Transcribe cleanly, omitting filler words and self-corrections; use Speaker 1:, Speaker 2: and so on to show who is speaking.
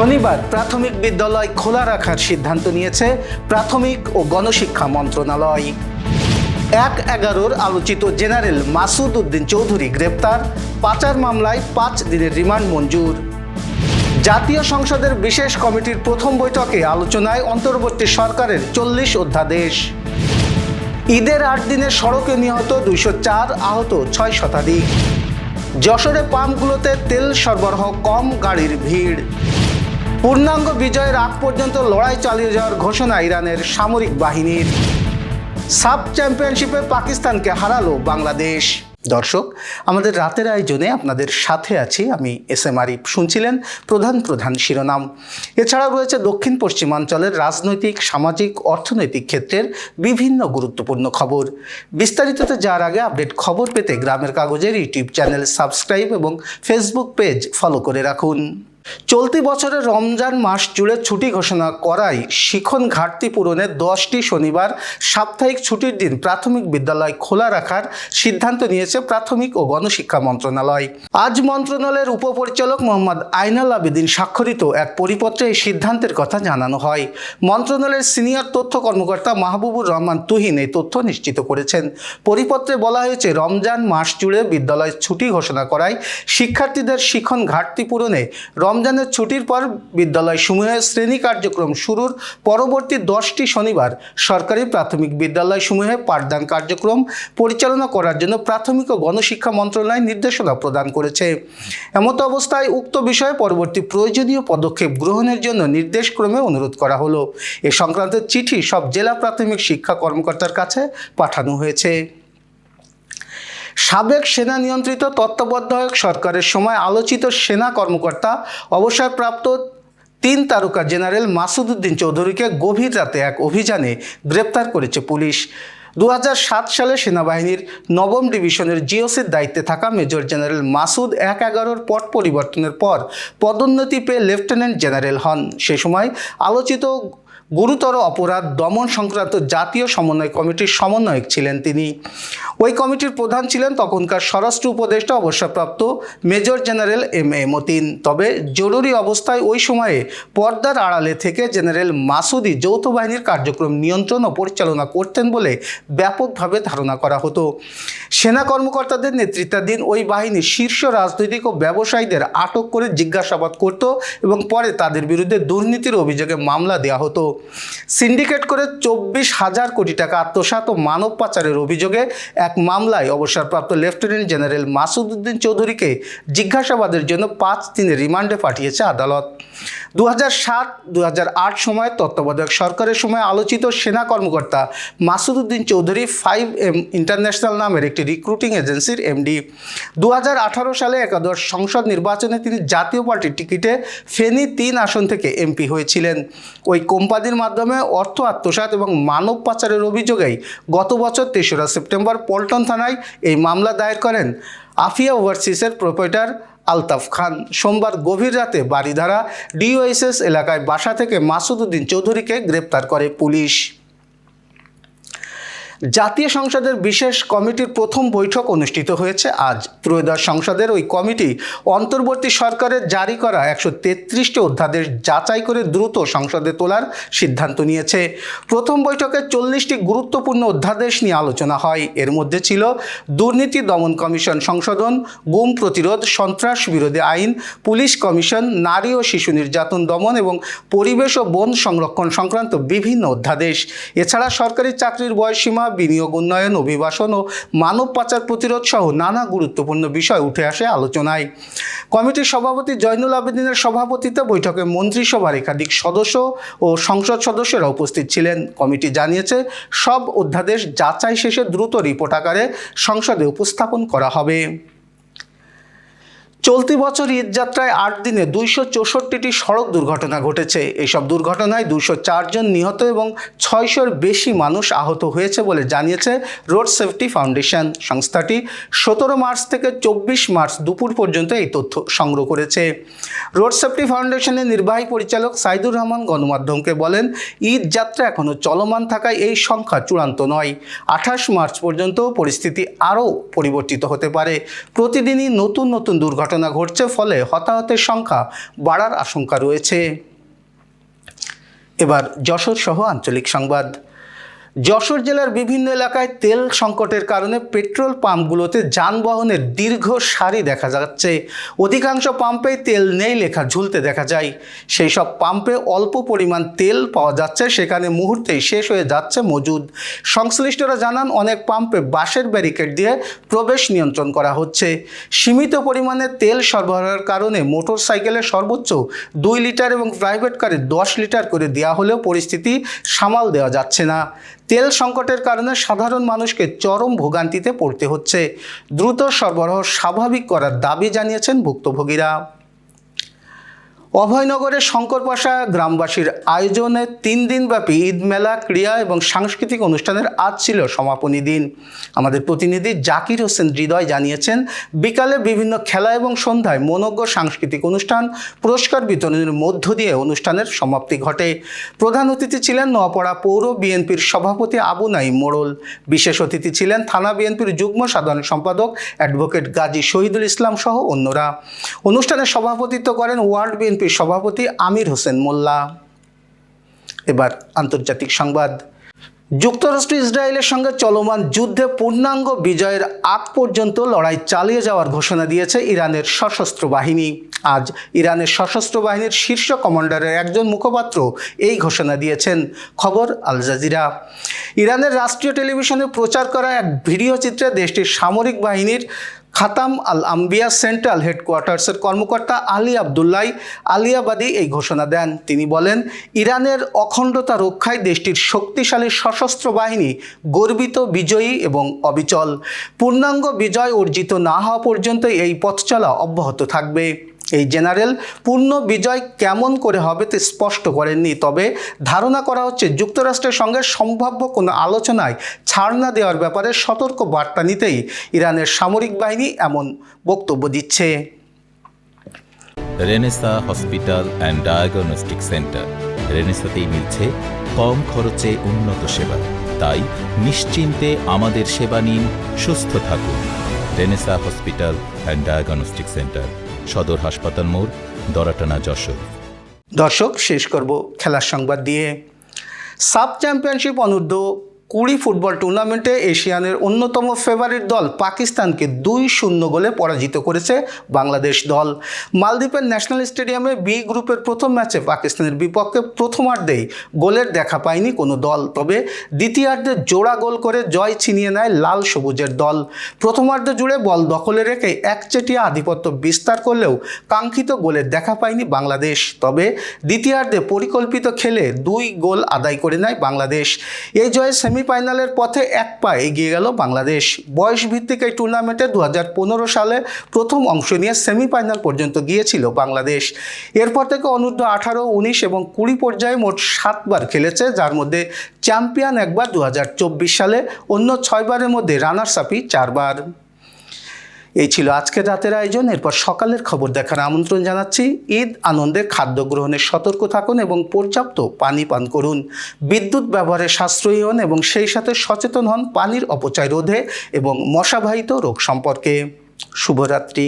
Speaker 1: শনিবার প্রাথমিক বিদ্যালয় খোলা রাখার সিদ্ধান্ত নিয়েছে প্রাথমিক ও গণশিক্ষা মন্ত্রণালয়। ১/১১ আলোচিত জেনারেল মাসুদ উদ্দিন চৌধুরী গ্রেপ্তার, পাচার মামলায় ৫ দিনের রিমান্ড মঞ্জুর। জাতীয় সংসদের বিশেষ কমিটির প্রথম বৈঠকে আলোচনায় অন্তর্বর্তী সরকারের ৪০ অধ্যাদেশ। ঈদের ৮ দিনে সড়কে নিহত ২০৪, আহত ৬ শতাধিক। যশোরে পাম্পগুলোতে তেল সরবরাহ কম, গাড়ির ভিড়। পূর্ণাঙ্গ বিজয়ের আগ পর্যন্ত লড়াই চালিয়ে যাওয়ার ঘোষণা ইরানের সামরিক বাহিনীর। সাব চ্যাম্পিয়নশিপে পাকিস্তানকে হারালো বাংলাদেশ। দর্শক, আমাদের রাতের আয়োজনে আপনাদের সাথে আছি আমি এস.এম. আরিফ। শুনছিলেন প্রধান শিরোনাম। এছাড়াও রয়েছে দক্ষিণ পশ্চিমাঞ্চলের রাজনৈতিক, সামাজিক, অর্থনৈতিক ক্ষেত্রের বিভিন্ন গুরুত্বপূর্ণ খবর। বিস্তারিততে যাওয়ার আগে আপডেট খবর পেতে গ্রামের কাগজের ইউটিউব চ্যানেল সাবস্ক্রাইব এবং ফেসবুক পেজ ফলো করে রাখুন। চলতি বছরের রমজান মাস জুড়ে ছুটি ঘোষণা করায় শিখন ঘাটতি পূরণে 10টি শনিবার সাপ্তাহিক ছুটির দিন প্রাথমিক বিদ্যালয় খোলা রাখার সিদ্ধান্ত নিয়েছে প্রাথমিক ও গণশিক্ষা মন্ত্রণালয়। আজ মন্ত্রণালয়ের উপপরিচালক মোহাম্মদ আইনাল আবেদিন স্বাক্ষরিত এক পরিপত্রে এই সিদ্ধান্তের কথা জানানো হয়। মন্ত্রণালয়ের সিনিয়র তথ্য কর্মকর্তা মাহবুবুর রহমান তুহিন এই তথ্য নিশ্চিত করেছেন। পরিপত্রে বলা হয়েছে, রমজান মাস জুড়ে বিদ্যালয় ছুটি ঘোষণা করায় শিক্ষার্থীদের শিখন ঘাটতি পূরণে রমজানের ছুটির পর বিদ্যালয়সমূহে শ্রেণী কার্যক্রম শুরুর পরবর্তী 10টি শনিবার সরকারি প্রাথমিক বিদ্যালয়সমূহে পাঠদান কার্যক্রম পরিচালনা করার জন্য প্রাথমিক ও গণশিক্ষা মন্ত্রণালয় নির্দেশনা প্রদান করেছে। এমত অবস্থায় উক্ত বিষয়ে পরবর্তী প্রয়োজনীয় পদক্ষেপ গ্রহণের জন্য নির্দেশক্রমে অনুরোধ করা হলো। এ সংক্রান্ত চিঠি সব জেলা প্রাথমিক শিক্ষা কর্মকর্তার কাছে পাঠানো হয়েছে। সাবেক সেনা নিয়ন্ত্রিত তত্ত্বাবধায়ক সরকারের সময় আলোচিত সেনা কর্মকর্তা অবসরপ্রাপ্ত 3 তারকা জেনারেল মাসুদ উদ্দিন চৌধুরীকে গভীর রাতে এক অভিযানে গ্রেপ্তার করেছে পুলিশ। 2007 সালে সেনাবাহিনীর 9ম ডিভিশনের জিওসির দায়িত্বে থাকা মেজর জেনারেল মাসুদ 1/11 পট পরিবর্তনের পর পদোন্নতি পেয়ে লেফটেন্যান্ট জেনারেল হন। সে সময় আলোচিত গুরুতর অপরাধ দমন সংক্রান্ত জাতীয় সমন্বয় কমিটির সমন্বয়ক ছিলেন তিনি। ওই কমিটির প্রধান ছিলেন তখনকার স্বরাষ্ট্র উপদেষ্টা অবসরপ্রাপ্ত মেজর জেনারেল এম.এ. মতিন। তবে জরুরি অবস্থায় ওই সময়ে পর্দার আড়ালে থেকে জেনারেল মাসুদই যৌথ বাহিনীর কার্যক্রম নিয়ন্ত্রণ ও পরিচালনা করতেন বলে ব্যাপকভাবে ধারণা করা হতো। সেনা কর্মকর্তাদের নেতৃত্বাধীন ওই বাহিনী শীর্ষ রাজনৈতিক ও ব্যবসায়ীদের আটক করে জিজ্ঞাসাবাদ করত এবং পরে তাদের বিরুদ্ধে দুর্নীতির অভিযোগে মামলা দেওয়া হতো। সিন্ডিকেট করে 24,000 কোটি টাকা আত্মসাৎ ও মানব পাচারের অভিযোগে এক মামলায় অবসরপ্রাপ্ত লেফটেন্যান্ট জেনারেল মাসুদ উদ্দিন চৌধুরীকে জিজ্ঞাসাবাদের জন্য 5 দিনের রিমান্ডে পাঠিয়েছে আদালত। 2007-2008 সময়ে তত্ত্বাবধায়ক সরকারের সময় আলোচিত সেনা কর্মকর্তা মাসুদ উদ্দিন চৌধুরী 5M ইন্টারন্যাশনাল নামের একটি রিক্রুটিং এজেন্সির এমডি। 2018 সালে একাদশ সংসদ নির্বাচনে তিনি জাতীয় পার্টির টিকিটে ফেনী 3 আসন থেকে এমপি হয়েছিলেন। ওই কোম্পানির মাধ্যমে অর্থ আত্মসাৎ এবং মানব পাচারের অভিযোগেই গত বছর 3রা সেপ্টেম্বর পল্টন থানায় এই মামলা দায়ের করেন আফিয়া ওভারসিসের প্রোপাইটার আলতাফ খান। সোমবার গভীর রাতে বারিধারা ডিওএসএস এলাকায় বাসা থেকে মাসুদ উদ্দিন চৌধুরীকে গ্রেপ্তার করে পুলিশ। জাতীয় সংসদের বিশেষ কমিটির প্রথম বৈঠক অনুষ্ঠিত হয়েছে আজ। ত্রয়োদশ সংসদের ওই কমিটি অন্তর্বর্তী সরকারের জারি করা 133টি অধ্যাদেশ যাচাই করে দ্রুত সংসদে তোলার সিদ্ধান্ত নিয়েছে। প্রথম বৈঠকে 40টি গুরুত্বপূর্ণ অধ্যাদেশ নিয়ে আলোচনা হয়। এর মধ্যে ছিল দুর্নীতি দমন কমিশন সংশোধন, গুম প্রতিরোধ, সন্ত্রাস বিরোধী আইন, পুলিশ কমিশন, নারী ও শিশু নির্যাতন দমন এবং পরিবেশ ও বন সংরক্ষণ সংক্রান্ত বিভিন্ন অধ্যাদেশ। এছাড়া সরকারি চাকরির বয়সসীমা, বিনিয়োগ উন্নয়ন, অভিবাসন ও মানব পাচার প্রতিরোধ সহ নানা গুরুত্বপূর্ণ বিষয় উঠে আসে আলোচনায়। কমিটির সভাপতি জয়নুল আবেদিনের সভাপতিত্বে বৈঠকে মন্ত্রিসভার একাধিক সদস্য ও সংসদ সদস্যরা উপস্থিত ছিলেন। কমিটি জানিয়েছে, সব অধ্যাদেশ যাচাই শেষে দ্রুত রিপোর্ট আকারে সংসদে উপস্থাপন করা হবে। চলতি বছর ঈদযাত্রায় 8 দিনে 264টি সড়ক দুর্ঘটনা ঘটেছে। এইসব দুর্ঘটনায় 204 জন নিহত এবং 600-র বেশি মানুষ আহত হয়েছে বলে জানিয়েছে রোড সেফটি ফাউন্ডেশন। সংস্থাটি 17 মার্চ থেকে 24 মার্চ দুপুর পর্যন্ত এই তথ্য সংগ্রহ করেছে। রোড সেফটি ফাউন্ডেশনের নির্বাহী পরিচালক সাইদুর রহমান গণমাধ্যমকে বলেন, ঈদ যাত্রা এখনও চলমান থাকায় এই সংখ্যা চূড়ান্ত নয়। 28 মার্চ পর্যন্ত পরিস্থিতি আরও পরিবর্তিত হতে পারে। প্রতিদিনই নতুন দুর্ঘটনা ঘটনা ঘটছে, ফলে হতাহতের সংখ্যা বাড়ার আশঙ্কা রয়েছে। এবার যশোর সহ আঞ্চলিক সংবাদ। যশোর জেলার বিভিন্ন এলাকায় তেল সংকটের কারণে পেট্রোল পাম্পগুলোতে যানবাহনের দীর্ঘ সারি দেখা যাচ্ছে। অধিকাংশ পাম্পেই তেল নেই লেখা ঝুলতে দেখা যায়। সেই সব পাম্পে অল্প পরিমাণ তেল পাওয়া যাচ্ছে, সেখানে মুহূর্তেই শেষ হয়ে যাচ্ছে মজুদ। সংশ্লিষ্টরা জানান, অনেক পাম্পে বাঁশের ব্যারিকেড দিয়ে প্রবেশ নিয়ন্ত্রণ করা হচ্ছে। সীমিত পরিমাণে তেল সরবরাহের কারণে মোটর সাইকেলে সর্বোচ্চ 2 লিটার এবং প্রাইভেট কারে 10 লিটার করে দেওয়া হলেও পরিস্থিতি সামাল দেওয়া যাচ্ছে না। তেল সংকটের কারণে সাধারণ মানুষকে চরম ভোগান্তিতে পড়তে হচ্ছে। দ্রুত সরবরাহ স্বাভাবিক করার দাবি জানিয়েছেন ভুক্তভোগীরা। অভয়নগরের শঙ্করপাশা গ্রামবাসীর আয়োজনে 3 দিনব্যাপী ঈদ মেলা, ক্রীড়া এবং সাংস্কৃতিক অনুষ্ঠানের আজ ছিল সমাপনী দিন। আমাদের প্রতিনিধি জাকির হোসেন হৃদয় জানিয়েছেন, বিকালে বিভিন্ন খেলা এবং সন্ধ্যায় মনোজ্ঞ সাংস্কৃতিক অনুষ্ঠান, পুরস্কার বিতরণের মধ্য দিয়ে অনুষ্ঠানের সমাপ্তি ঘটে। প্রধান অতিথি ছিলেন নোয়াপাড়া পৌর বিএনপির সভাপতি আবু নাঈম মোড়ল। বিশেষ অতিথি ছিলেন থানা বিএনপির যুগ্ম সাধারণ সম্পাদক অ্যাডভোকেট গাজী শহীদুল ইসলাম সহ অন্যরা। অনুষ্ঠানে সভাপতিত্ব করেন ওয়ার্ল্ড বিএনপি সভাপতি আমির হোসেন মোল্লা। এবার আন্তর্জাতিক সংবাদ। যুক্তরাষ্ট্র ইসরায়েলের সঙ্গে চলমান যুদ্ধে পূর্ণাঙ্গ বিজয়ের আগ পর্যন্ত লড়াই চালিয়ে যাওয়ার ঘোষণা দিয়েছে ইরানের সশস্ত্র বাহিনী। আজ ইরানের সশস্ত্র বাহিনীর শীর্ষ কমান্ডারের একজন মুখপাত্র এই ঘোষণা দিয়েছেন। খবর আল জাজিরা। ইরানের রাষ্ট্রীয় টেলিভিশনে প্রচার করা এক ভিডিও চিত্রে দেশটির সামরিক বাহিনীর খাতাম আল আম্বিয়া সেন্ট্রাল হেডকোয়ার্টার্সের কর্মকর্তা আলী আবদুল্লাহ আলিয়াবাদী এই ঘোষণা দেন। তিনি বলেন, ইরানের অখণ্ডতা রক্ষায় দেশটির শক্তিশালী সশস্ত্র বাহিনী গর্বিত, বিজয়ী এবং অবিচল। পূর্ণাঙ্গ বিজয় অর্জিত না হওয়া পর্যন্ত এই পথ চলা অব্যাহত থাকবে। এই জেনারেল পূর্ণ বিজয় কেমন করে হবে তা স্পষ্ট করেননি, তবে ধারণা করা হচ্ছে যুক্তরাষ্ট্রের সঙ্গে সম্ভাব্য কোনো আলোচনায় ছাড় না দেওয়ার ব্যাপারে সতর্ক বার্তা নিতেই ইরানের সামরিক বাহিনী এমন বক্তব্য দিচ্ছে।
Speaker 2: Renaissance hospital and diagnostic centre. রেনেসাতেই মিলছে কম খরচে উন্নত সেবা, তাই নিশ্চিন্তে আমাদের সেবা নিন, সুস্থ থাকুন। Renaissance hospital and diagnostic centre, সদর হাসপাতাল মোড়, দরাটানা, যশোর।
Speaker 1: দর্শক, শেষ করব খেলার সংবাদ দিয়ে। সাব চ্যাম্পিয়নশিপ অনূর্ধ্ব 20 ফুটবল টুর্নামেন্টে এশিয়ানের অন্যতম ফেভারিট দল পাকিস্তানকে 2-0 গোলে পরাজিত করেছে বাংলাদেশ দল। মালদ্বীপের ন্যাশনাল স্টেডিয়ামে বি গ্রুপের প্রথম ম্যাচে পাকিস্তানের বিপক্ষে প্রথমার্ধেই গোলের দেখা পায়নি কোনো দল, তবে দ্বিতীয়ার্ধে জোড়া গোল করে জয় ছিনিয়ে নেয় লাল সবুজের দল। প্রথমার্ধ জুড়ে বল দখলে রেখে একচেটিয়া আধিপত্য বিস্তার করলেও কাঙ্ক্ষিত গোলের দেখা পায়নি বাংলাদেশ, তবে দ্বিতীয়ার্ধে পরিকল্পিত খেলে 2 গোল আদায় করে নেয় বাংলাদেশ। এই জয়ে সেমিফাইনালের পথে এক পা এগিয়ে গেল বাংলাদেশ। বয়সভিত্তিক এই টুর্নামেন্টে 2015 সালে প্রথম অংশ নিয়ে সেমিফাইনাল পর্যন্ত গিয়েছিল বাংলাদেশ। এরপর থেকে অনূর্ধ্ব 18, 19 এবং 20 পর্যায়ে মোট 7 বার খেলেছে, যার মধ্যে চ্যাম্পিয়ন একবার 2024 সালে, অন্য 6 বারের মধ্যে রানার্স আপই 4 বার। এই ছিল আজকের রাতের আয়োজন। এরপর সকালের খবর দেখার আমন্ত্রণ জানাচ্ছি। ঈদ আনন্দে খাদ্য গ্রহণে সতর্ক থাকুন এবং পর্যাপ্ত পানি পান করুন। বিদ্যুৎ ব্যবহারে সাশ্রয়ী হন এবং সেই সাথে সচেতন হন পানির অপচয় রোধে এবং মশাবাহিত রোগ সম্পর্কে। শুভরাত্রি।